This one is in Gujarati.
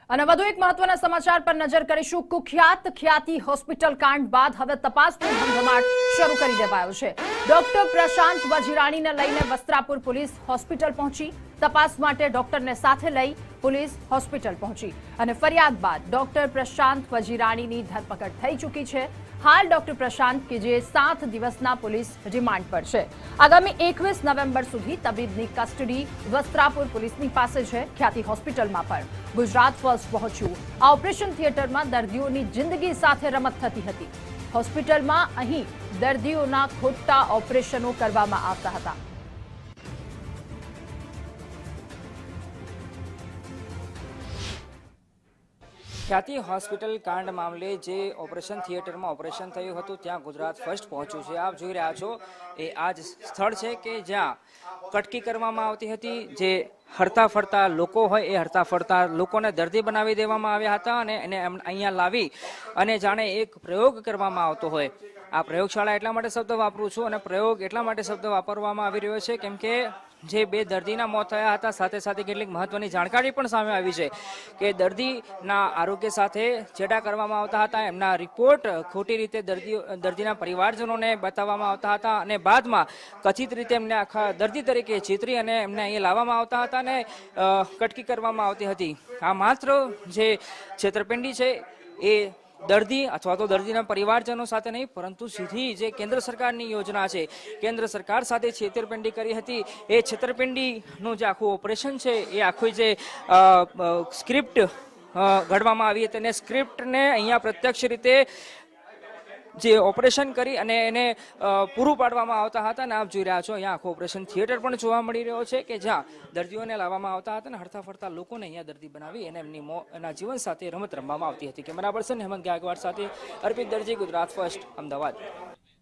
અને વધુ એક મહત્વના સમાચાર પર નજર કરીશું। કુખ્યાત ખ્યાતિ હોસ્પિટલ કાંડ બાદ હવે તપાસનો ધમધમાટ શરૂ કરી દેવાયો છે। ડોક્ટર પ્રશાંત વજીરાણીને લઈને વસ્ત્રાપુર પોલીસ હોસ્પિટલ પહોંચી। તપાસ માટે ડોક્ટરને સાથે લઈ પોલીસ હોસ્પિટલ પહોંચી અને ફરિયાદ બાદ ડોક્ટર પ્રશાંત વજીરાણીની ધરપકડ થઈ ચૂકી છે। हाल डॉक्टर प्रशांत के जे 7 दिवसना पुलिस रिमांड पर है। आगामी 21 नवेम्बर सुधी तबीबनी कस्टडी वस्त्रापुर पुलिसनी पासे है। ख्याति होस्पिटलमां पण गुजरात फर्स्ट पहोंच्યું। आ ऑपरेशन थिएटरमां दर्दीओनी जिंदगी साथे रमत थती हती। होस्पिટલમાં અહીં દર્દીઓના ખોટા ઓપરેશનો કરવામાં આવતા હતા। ખ્યાતિ હોસ્પિટલ કાંડ મામલે જે ઓપરેશન થિયેટરમાં ઓપરેશન થયું હતું ત્યાં ગુજરાત ફર્સ્ટ પહોંચ્યું છે। આપ જોઈ રહ્યા છો એ આ જ સ્થળ છે કે જ્યાં કટકી કરવામાં આવતી હતી। જે હરતા ફરતા લોકો હોય એ હરતા ફરતા લોકોને દર્દી બનાવી દેવામાં આવ્યા હતા અને એને અહીંયા લાવી અને જાણે એક પ્રયોગ કરવામાં આવતો હોય। આ પ્રયોગશાળા એટલા માટે શબ્દ વાપરું છું અને પ્રયોગ એટલા માટે શબ્દ વાપરવામાં આવી રહ્યો છે કેમ કે જે 2 દર્દીના મોત થયા હતા સાથે સાથે કેટલીક મહત્વની જાણકારી પણ સામે આવી છે કે દર્દીના આરોગ્ય સાથે ચેડા કરવામાં આવતા હતા। એમના રિપોર્ટ ખોટી રીતે દર્દીના પરિવારજનોને બતાવવામાં આવતા હતા અને બાદમાં કથિત રીતે એમને આખા દર્દી તરીકે ચિતરી અને એમને અહીંયા લાવવામાં આવતા હતા અને કટકી કરવામાં આવતી હતી। આ માત્ર જે છેતરપિંડી છે એ દર્દી અથવા તો દર્દીના પરિવારજનો સાથે નહીં પરંતુ સીધી જે કેન્દ્ર સરકારની યોજના છે કેન્દ્ર સરકાર સાથે છેતરપિંડી કરી હતી। એ છેતરપિંડીનું જે આખું ઓપરેશન છે એ આખું જે સ્ક્રિપ્ટ ઘડવામાં આવી હતી અને સ્ક્રિપ્ટને અહીંયા પ્રત્યક્ષ રીતે જે ઓપરેશન કરી અને એને પૂરું પાડવામાં આવતા હતા। અને આપ જોઈ રહ્યા છો અહીંયા આખું ઓપરેશન થિયેટર પણ જોવા મળી રહ્યો છે કે જ્યાં દર્દીઓને લાવવામાં આવતા હતા અને હરતા ફરતા લોકોને અહીંયા દર્દી બનાવી અને એના જીવન સાથે રમત રમવામાં આવતી હતી। કેમેરા પર્સન હેમંત ગાયકવાડ સાથે અર્પિત દરજી, ગુજરાત ફર્સ્ટ, અમદાવાદ।